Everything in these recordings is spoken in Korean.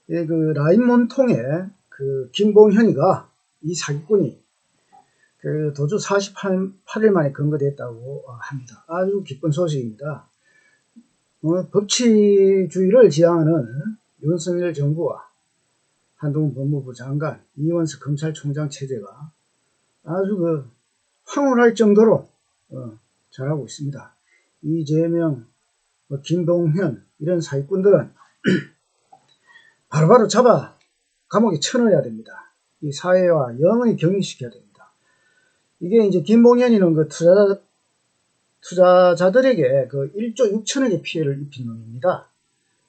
예, 그 라인몬통에 그 김봉현이가 이 사기꾼이 그 도주 48일 만에 검거됐다고 합니다. 아주 기쁜 소식입니다. 법치주의를 지향하는 윤석열 정부와 한동훈 법무부 장관, 이원석 검찰총장 체제가 아주 그 황홀할 정도로 잘하고 있습니다. 이재명, 김동현 이런 사기꾼들은 바로바로 잡아 감옥에 쳐넣어야 됩니다. 이 사회와 영원히 격리시켜야 됩니다. 이게 이제 김봉현이는 그 투자자들에게 그 1조 6천억의 피해를 입힌 놈입니다.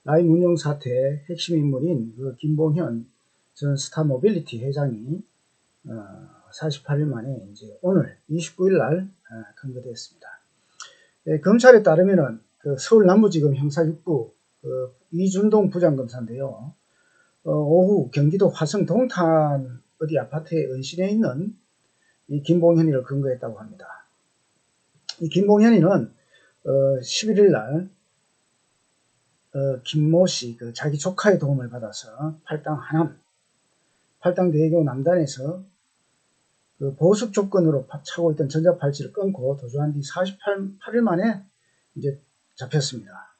라인 운영 사태의 핵심 인물인 그 김봉현 전 스타모빌리티 회장이 48일 만에 이제 오늘 29일 날 검거됐습니다. 검찰에 따르면은 그 서울 남부지검 형사 6부 이준동 부장검사인데요. 오후 경기도 화성 동탄 어디 아파트에 은신해 있는 이 김봉현이를 검거했다고 합니다. 이 김봉현이는 11일 날 김모씨 그 자기 조카의 도움을 받아서 팔당대교 남단에서 그 보석 조건으로 차고 있던 전자팔찌를 끊고 도주한 뒤 48일 만에 이제 잡혔습니다.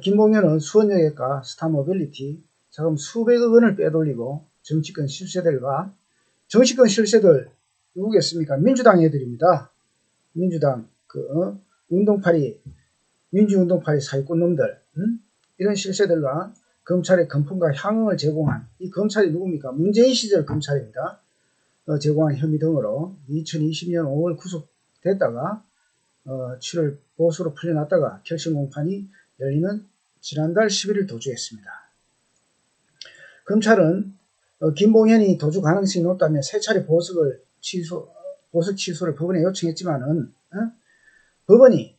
김봉현은 수원여객과 스타모빌리티 자금 수백억 원을 빼돌리고 정치권 실세들 누구겠습니까? 민주당 애들입니다. 민주당 민주운동파리 사기꾼 놈들 이런 실세들과 검찰의 금품과 향응을 제공한 이 검찰이 누굽니까? 문재인 시절 검찰입니다. 제공한 혐의 등으로 2020년 5월 구속됐다가 7월 보수로 풀려났다가 결심 공판이 열리는 지난달 11일 도주했습니다. 검찰은 김봉현이 도주 가능성이 높다며 세 차례 보석 취소를 법원에 요청했지만은 법원이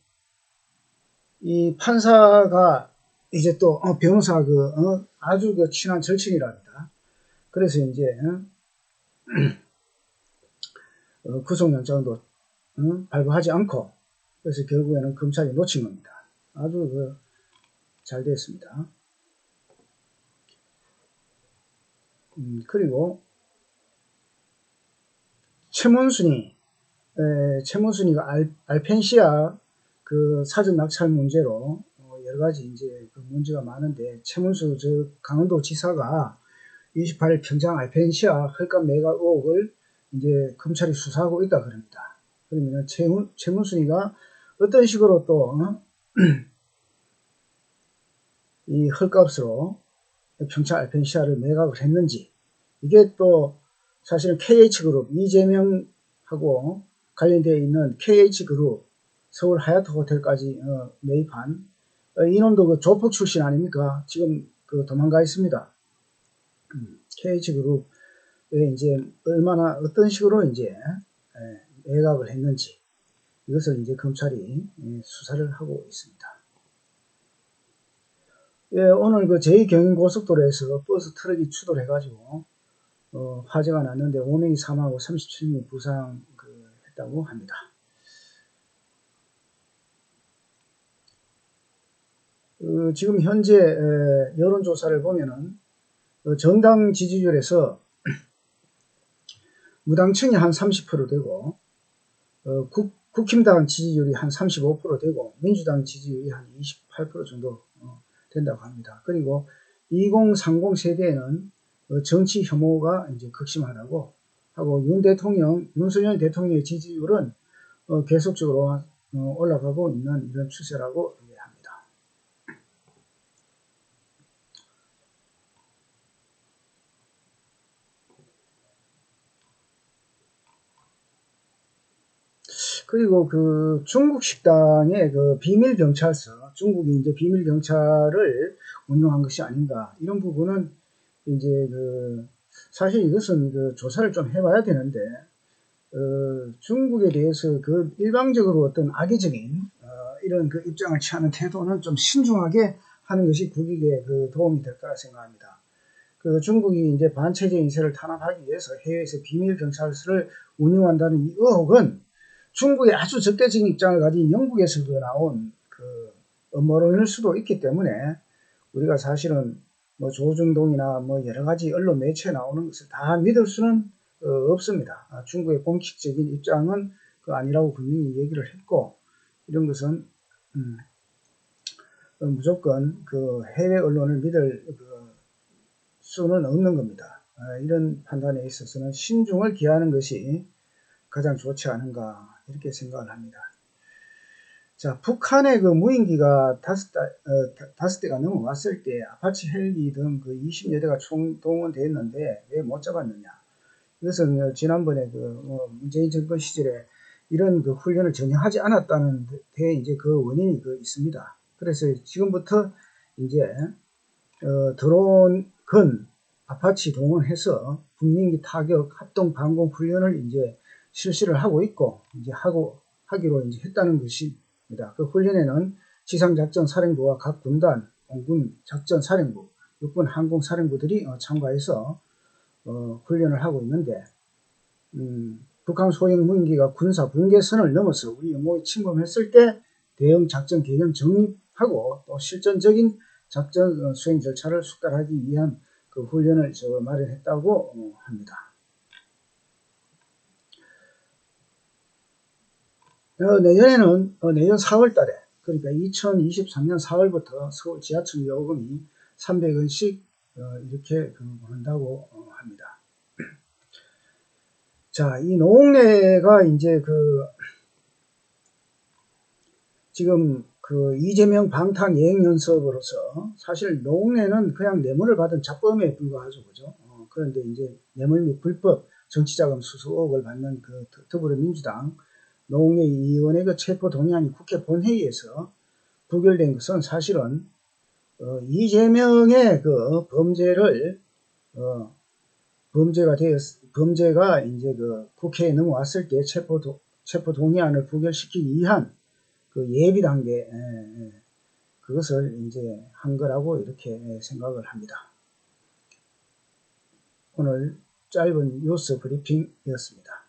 이 판사가 이제 또 변호사 아주 그 친한 절친이랍니다. 그래서 이제 구속영장도 발부하지 않고 그래서 결국에는 검찰이 놓친 겁니다. 아주 잘 됐습니다. 그리고 최문순이가 알펜시아 그 사전 낙찰 문제로 여러 가지 이제 그 문제가 많은데 최문수 강원도 지사가 28일 평창 알펜시아 헐값 매각 의혹을 이제 검찰이 수사하고 있다 그럽니다. 그러면 최문순이가 어떤 식으로 또 이 헐값으로 평창 알펜시아를 매각을 했는지 이게 또 사실은 KH그룹 이재명하고 관련되어 있는 KH그룹 서울 하얏트 호텔까지 매입한 이놈도 그 조폭 출신 아닙니까? 지금 그 도망가 있습니다. KH그룹에 이제 얼마나 어떤 식으로 이제 매각을 했는지 이것을 이제 검찰이 수사를 하고 있습니다. 오늘 그 제2경인고속도로에서 버스 트럭이 추돌해가지고 화재가 났는데 5명이 사망하고 37명이 부상했다고 합니다. 지금 현재 여론조사를 보면은 정당 지지율에서 무당층이 한 30% 되고 국힘당 지지율이 한 35% 되고 민주당 지지율이 한 28% 정도 된다고 합니다. 그리고 2030 세대에는 정치 혐오가 이제 극심하다고 하고 윤석열 대통령의 지지율은 계속적으로 올라가고 있는 이런 추세라고 합니다. 그리고 그 중국 식당의 그 비밀 경찰서, 중국이 이제 비밀 경찰을 운영한 것이 아닌가 이런 부분은 이제 사실 이것은 조사를 좀 해봐야 되는데 중국에 대해서 일방적으로 어떤 악의적인 이런 입장을 취하는 태도는 좀 신중하게 하는 것이 국익에 도움이 될 거라 생각합니다. 중국이 이제 반체제 인세를 탄압하기 위해서 해외에서 비밀 경찰서를 운영한다는 이 의혹은 중국의 아주 적대적인 입장을 가진 영국에서 나온 음모론일 수도 있기 때문에 우리가 사실은 뭐 조중동이나 뭐 여러 가지 언론 매체에 나오는 것을 다 믿을 수는 없습니다. 중국의 공식적인 입장은 아니라고 분명히 얘기를 했고, 이런 것은 무조건 해외 언론을 믿을 수는 없는 겁니다. 이런 판단에 있어서는 신중을 기하는 것이 가장 좋지 않은가 이렇게 생각을 합니다. 자, 북한의 무인기가 5대가 넘어왔을 때 아파치 헬기 등 20여 대가 총동원됐는데 왜 못 잡았느냐. 이것은 지난번에 문재인 정권 시절에 이런 훈련을 전혀 하지 않았다는 데 이제 원인이 있습니다. 그래서 지금부터 이제 드론 건 아파치 동원해서 국민기 타격 합동 방공 훈련을 이제 실시를 하고 있고 이제 하기로 이제 했다는 것입니다. 그 훈련에는 지상작전사령부와 각 군단, 공군 작전사령부, 육군 항공사령부들이 참가해서 훈련을 하고 있는데, 북한 소형 무인기가 군사 분계선을 넘어서 우리 영공에 침범했을 때 대응 작전 개념 정립하고 또 실전적인 작전 수행 절차를 숙달하기 위한 훈련을 마련했다고 합니다. 내년에는 내년 4월 달에, 그러니까 2023년 4월부터 서울 지하철 요금이 300원씩 이렇게 한다고 합니다. 자, 이 노웅래가 이제 지금 이재명 방탄 예행연습으로서 사실 노웅래는 그냥 뇌물을 받은 잡범에 불과하죠, 그죠? 그런데 이제 뇌물 및 불법 정치자금 수수 의혹을 받는 더불어민주당 노웅래 의원의 체포 동의안이 국회 본회의에서 부결된 것은 사실은 이재명의 범죄가 이제 국회에 넘어왔을 때 체포 동의안을 부결시키기 위한 예비 단계 그것을 이제 한 거라고 이렇게 생각을 합니다. 오늘 짧은 뉴스 브리핑이었습니다.